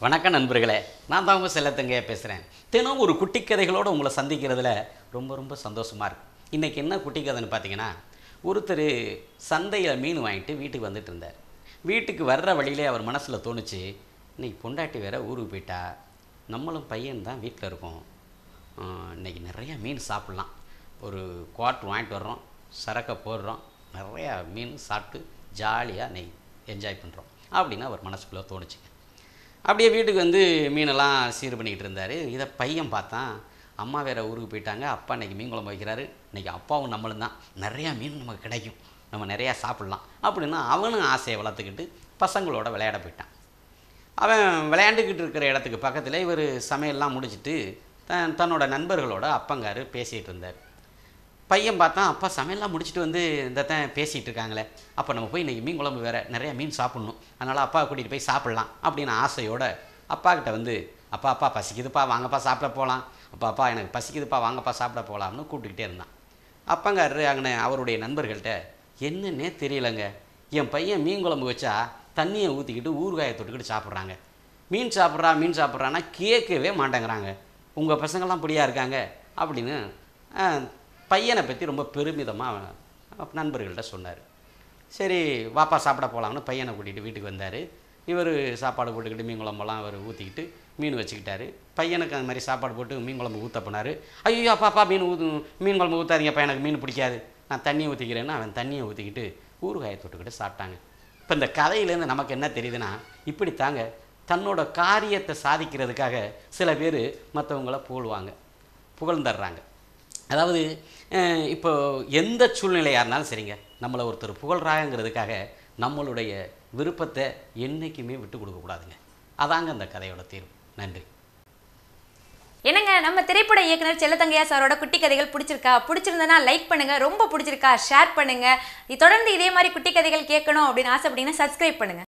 வணக்கம் நண்பர்களே, நான் தான் உங்கள் செல்லத்தங்கையா பேசுகிறேன். தினம் ஒரு குட்டி கதைகளோடு உங்களை சந்திக்கிறதுல ரொம்ப ரொம்ப சந்தோஷமாக இருக்குது. இன்றைக்கி என்ன குட்டி கதைன்னு பார்த்தீங்கன்னா, ஒருத்தர் சந்தையில் மீன் வாங்கிட்டு வீட்டுக்கு வந்துட்டு இருந்தார். வீட்டுக்கு வர்ற வழியிலே அவர் மனசில் தோணுச்சு, இன்றைக்கி பொண்டாட்டி வேறு ஊருக்கு போயிட்டா, நம்மளும் பையன் தான் வீட்டில் இருக்கோம், இன்றைக்கி நிறையா மீன் சாப்பிட்லாம், ஒரு குவார்ட்ரு வாங்கிட்டு வர்றோம், சரக்கை போடுறோம், நிறையா மீன் சாப்பிட்டு ஜாலியாக இன்றைக்கி என்ஜாய் பண்ணுறோம் அப்படின்னு அவர் மனசுக்குள்ளே தோணுச்சுங்க. அப்படியே வீட்டுக்கு வந்து மீனெல்லாம் சீர் பண்ணிக்கிட்டு இருந்தார். இதை பையன் பார்த்தான், அம்மா வேறு ஊருக்கு போயிட்டாங்க, அப்பா இன்றைக்கி மீன் குழம்பு வைக்கிறாரு, இன்றைக்கி அப்பாவும் நம்மளும் தான், நிறையா மீன் நமக்கு கிடைக்கும், நம்ம நிறையா சாப்பிட்லாம் அப்படின்னு அவனும் ஆசையை வளர்த்துக்கிட்டு பசங்களோட விளையாட போயிட்டான். அவன் விளையாண்டுக்கிட்டு இருக்கிற இடத்துக்கு பக்கத்தில் இவர் சமையல்லாம் முடிச்சுட்டு தன்னோட நண்பர்களோட அப்பங்கார் பேசிகிட்டு இருந்தார். பையன் பார்த்தான், அப்பா சமையல்லாம் முடிச்சுட்டு வந்து இந்த தான் பேசிகிட்டு இருக்காங்களே, அப்போ நம்ம போய் இன்றைக்கி மீன் குழம்பு வேறு நிறையா மீன் சாப்பிட்ணும், அதனால் அப்பாவை கூட்டிகிட்டு போய் சாப்பிட்லாம் அப்படின்னு ஆசையோடு அப்பாக்கிட்ட வந்து, அப்பா பசிக்குதுப்பா வாங்கப்பா சாப்பிட போகலாம், அப்பா எனக்கு பசிக்குதுப்பா வாங்கப்பா சாப்பிட போகலாம்னு கூப்பிட்டுக்கிட்டே இருந்தான். அப்பங்காரு அங்கே அவருடைய நண்பர்கள்ட்ட, என்னன்னே தெரியலைங்க, என் பையன் மீன் குழம்பு வச்சா தண்ணியை ஊற்றிக்கிட்டு ஊறுகாயை தொட்டுக்கிட்டு சாப்பிட்றாங்க, மீன் சாப்பிட்றான்னா கேட்கவே மாட்டேங்கிறாங்க, உங்கள் பசங்கள்லாம் இப்படியா இருக்காங்க அப்படின்னு பையனை பற்றி ரொம்ப பெருமிதமாக நண்பர்கள்ட்ட சொன்னார். சரி வாப்பா சாப்பிட போகலாம்னு பையனை கூட்டிகிட்டு வீட்டுக்கு வந்தார். இவர் சாப்பாடு போட்டுக்கிட்டு மீன் குழம்பெல்லாம் அவர் ஊற்றிக்கிட்டு மீன் வச்சுக்கிட்டாரு. பையனுக்கு அந்த மாதிரி சாப்பாடு போட்டு மீன் குழம்பு ஊற்ற போனார். ஐயோ அப்பா மீன் குழம்பு ஊற்றாதீங்கப்பா, எனக்கு மீன் பிடிக்காது, நான் தண்ணியை ஊற்றிக்கிறேன்னு அவன் தண்ணியை ஊற்றிக்கிட்டு ஊறுகாயை தொட்டுக்கிட்டு சாப்பிட்டாங்க. இப்போ இந்த கதையிலேருந்து நமக்கு என்ன தெரியுதுன்னா, இப்படி தாங்க தன்னோட காரியத்தை சாதிக்கிறதுக்காக சில பேர் மற்றவங்கள புகழ்ந்துடுறாங்க. அதாவது இப்போ எந்த சூழ்நிலையாக இருந்தாலும் சரிங்க, நம்மளை ஒருத்தர் புகழ்றாங்கிறதுக்காக நம்மளுடைய விருப்பத்தை என்றைக்குமே விட்டு கொடுக்கக்கூடாதுங்க. அதாங்க அந்த கதையோட தீர்வு. நன்றி. என்னங்க, நம்ம திரைப்பட இயக்குனர் செல்லத்தங்கையா சாரோட குட்டி கதைகள் பிடிச்சிருந்தனா லைக் பண்ணுங்க, ரொம்ப பிடிச்சிருக்கா ஷேர் பண்ணுங்க. தொடர்ந்து இதே மாதிரி குட்டி கதைகள் கேட்கணும் அப்படின்னு ஆசைப்பட்டீங்கன்னா சப்ஸ்கிரைப் பண்ணுங்க.